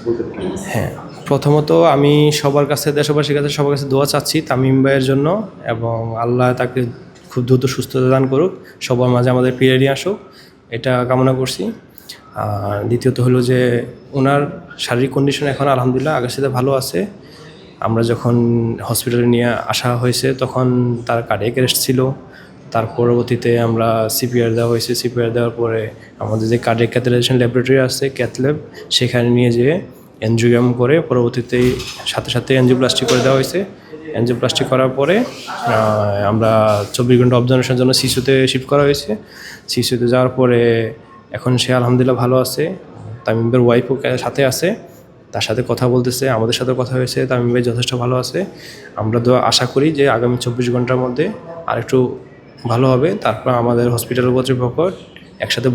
বলতে পারেন? হ্যাঁ, প্রথমত আমি দেশবাসীর কাছে সবার কাছে দোয়া চাচ্ছি তামিম ভাইয়ের জন্য, এবং আল্লাহ তাকে খুব দ্রুত সুস্থতা দান করুক, সবার মাঝে আমাদের ফিরে নিয়ে আসুক, এটা কামনা করছি। আর দ্বিতীয়ত হলো যে ওনার শারীরিক কন্ডিশন এখন আলহামদুলিল্লাহ আগের সাথে ভালো আছে। আমরা যখন হসপিটালে নিয়ে আসা হয়েছে তখন তার কার্ডিয়াক অ্যারেস্ট ছিল। তার পরবর্তীতে আমরা সিপিআর দেওয়া হয়েছে। সিপিআর দেওয়ার পরে আমাদের যে কার্ডিয়াক ক্যাথেটারাইজেশন ল্যাবরেটরি আছে, ক্যাথ ল্যাব, সেখানে নিয়ে যেয়ে এনজিওগ্রাম করে পরবর্তীতে সাথে এনজিওপ্লাস্টি করে দেওয়া হয়েছে। এনজিওপ্লাস্টি করার পরে আমরা 24 ঘন্টা অবজারভেশনের জন্য সিসুতে শিফট করা হয়েছে। সিসুতে যাওয়ার পরে এখন সে আলহামদুলিল্লাহ ভালো আছে। তামিমের ওয়াইফও সাথে আছে, তার সাথে কথা বলতেছে, আমাদের সাথে কথা হয়েছে। তামিম ভাই যথেষ্ট ভালো আছে। আমরা আশা করি যে আগামী 24 ঘন্টার মধ্যে আরেকটু ভালো হবে। তারপর আমাদের হসপিটাল কর্তৃপক্ষ একসাথে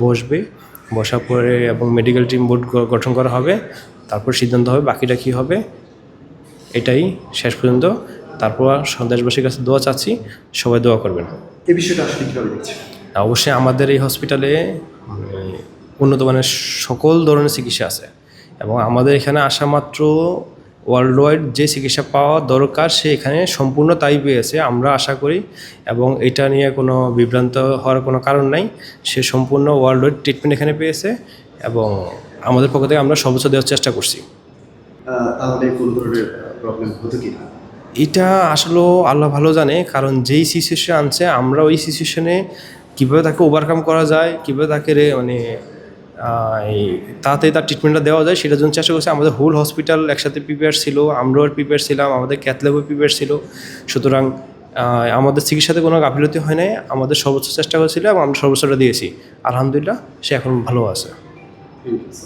বসার পরে এবং মেডিকেল টিম বোর্ড গঠন করা হবে। তারপর সিদ্ধান্ত হবে বাকিটা কী হবে, এটাই শেষ পর্যন্ত। তারপর দেশবাসীর কাছে দোয়া চাচ্ছি, সবাই দোয়া করবেন। এই বিষয়টা আসলে কীভাবে দেখছেন? অবশ্যই আমাদের এই হসপিটালে উন্নত মানের সকল ধরনের চিকিৎসা আছে, এবং আমাদের এখানে আসা মাত্র ওয়ার্ল্ড ওয়াইড যে চিকিৎসা পাওয়া দরকার সে এখানে সম্পূর্ণ তাই পেয়েছে আমরা আশা করি, এবং এটা নিয়ে কোনো বিভ্রান্ত হওয়ার কোনো কারণ নাই। সে সম্পূর্ণ ওয়ার্ল্ড ওয়াইড ট্রিটমেন্ট এখানে পেয়েছে, এবং আমাদের পক্ষ থেকে আমরা সর্বোচ্চ দেওয়ার চেষ্টা করছি। তাহলে কোনো ধরনের প্রবলেম হতো কি না? এটা আসলে আল্লাহ ভালো জানে, কারণ যেই সিচুয়েশন আনছে আমরা ওই সিচুয়েশনে কীভাবে তাকে ওভারকাম করা যায়, কীভাবে তাকে তাড়াতাড়ি তার ট্রিটমেন্টটা দেওয়া যায় সেটার জন্য চেষ্টা করছি। আমাদের হোল হসপিটাল একসাথে প্রিপেয়ার ছিল, আমরাও প্রিপেয়ার ছিলাম, আমাদের ক্যাথ ল্যাবও প্রিপেয়ার ছিল। সুতরাং আমাদের চিকিৎসাতে কোনো গাফিলতি হয় নাই, আমাদের সর্বোচ্চ চেষ্টা করেছিল এবং আমরা সর্বোচ্চটা দিয়েছি। আলহামদুলিল্লাহ সে এখন ভালো আছে। ঠিক আছে।